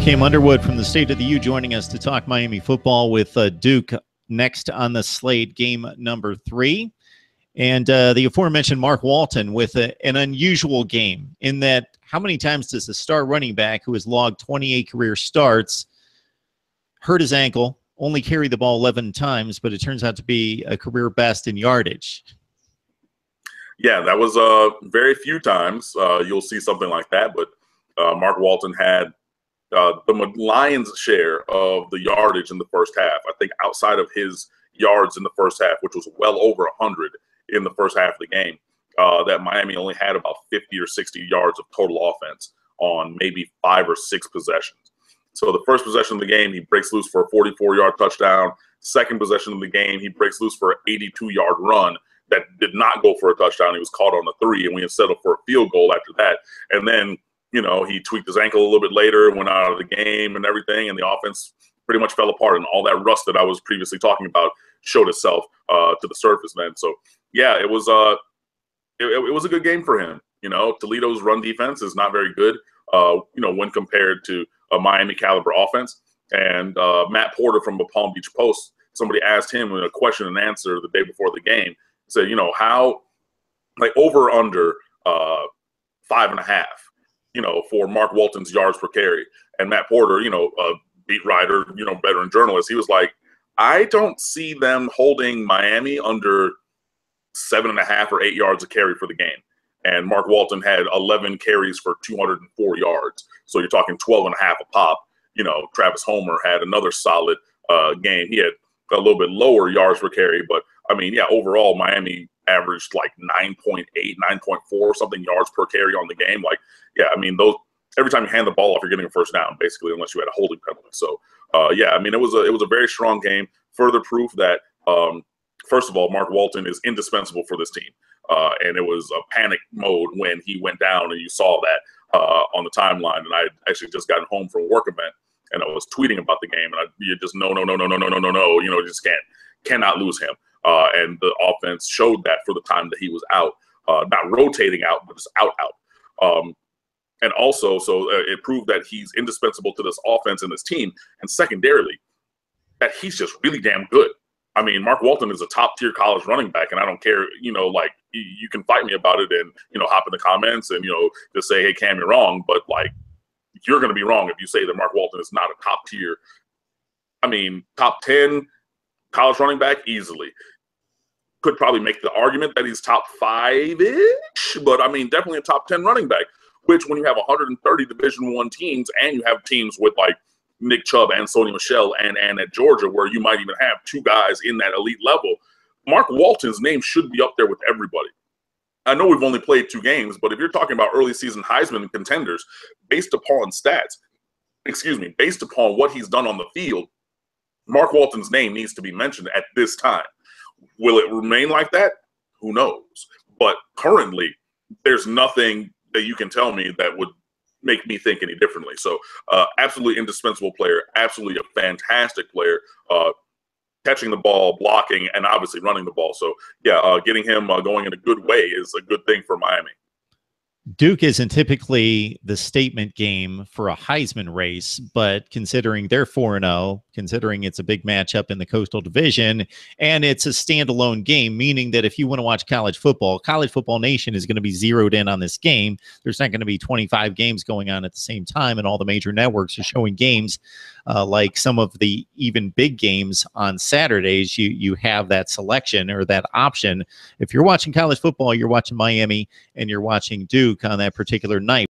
Cam Underwood from the State of the U joining us to talk Miami football with Duke next on the slate, game number 3. And the aforementioned Mark Walton with an unusual game in that how many times does the star running back who has logged 28 career starts hurt his ankle, only carry the ball 11 times, but it turns out to be a career best in yardage? Yeah, that was very few times you'll see something like that, but Mark Walton had the Lions' share of the yardage in the first half. I think outside of his yards in the first half, which was well over 100 in the first half of the game, that Miami only had about 50 or 60 yards of total offense on maybe 5 or 6 possessions. So the first possession of the game, he breaks loose for a 44-yard touchdown. Second possession of the game, he breaks loose for an 82-yard run that did not go for a touchdown. He was caught on the 3, and we had settled for a field goal after that. And then, you know, he tweaked his ankle a little bit later, went out of the game and everything, and the offense pretty much fell apart. And all that rust that I was previously talking about showed itself to the surface then. So, yeah, it was a good game for him. You know, Toledo's run defense is not very good, you know, when compared to a Miami caliber offense. And Matt Porter from the Palm Beach Post, somebody asked him in a question and answer the day before the game, said, you know, how, like, over or under 5.5, you know, for Mark Walton's yards per carry. And Matt Porter, you know, a beat writer, you know, veteran journalist, he was like, I don't see them holding Miami under 7.5 or 8 yards a carry for the game. And Mark Walton had 11 carries for 204 yards. So you're talking 12.5 a pop. You know, Travis Homer had another solid game. He had a little bit lower yards per carry, but I mean, yeah, overall Miami averaged like 9.8, 9.4 something yards per carry on the game. Like, yeah, I mean, those every time you hand the ball off, you're getting a first down basically, unless you had a holding penalty. So, yeah, I mean, it was a very strong game. Further proof that, first of all, Mark Walton is indispensable for this team. And it was a panic mode when he went down, and you saw that on the timeline. And I had actually just gotten home from a work event, and I was tweeting about the game, and you just no, you know, just cannot lose him. And the offense showed that for the time that he was out, not rotating out, but just out. And also, so it proved that he's indispensable to this offense and this team. And secondarily, that he's just really damn good. I mean, Mark Walton is a top-tier college running back, and I don't care, you know, like, you can fight me about it and, you know, hop in the comments and, you know, just say, hey, Cam, you're wrong. But, like, you're going to be wrong if you say that Mark Walton is not a top-tier, I mean, top 10 college running back easily. Could probably make the argument that he's top 5-ish, but, I mean, definitely a top 10 running back, which when you have 130 Division I teams and you have teams with, like, Nick Chubb and Sony Michel and at Georgia, where you might even have 2 guys in that elite level, Mark Walton's name should be up there with everybody. I know we've only played 2 games, but if you're talking about early season Heisman contenders, based upon stats, based upon what he's done on the field, Mark Walton's name needs to be mentioned at this time. Will it remain like that? Who knows? But currently, there's nothing that you can tell me that would make me think any differently. So absolutely indispensable player, absolutely a fantastic player, catching the ball, blocking, and obviously running the ball. So, yeah, getting him going in a good way is a good thing for Miami. Duke isn't typically the statement game for a Heisman race, but considering they're 4-0, considering it's a big matchup in the Coastal Division, and it's a standalone game, meaning that if you want to watch college football nation is going to be zeroed in on this game. There's not going to be 25 games going on at the same time, and all the major networks are showing games like some of the even big games on Saturdays. You have that selection or that option. If you're watching college football, you're watching Miami and you're watching Duke on that particular night.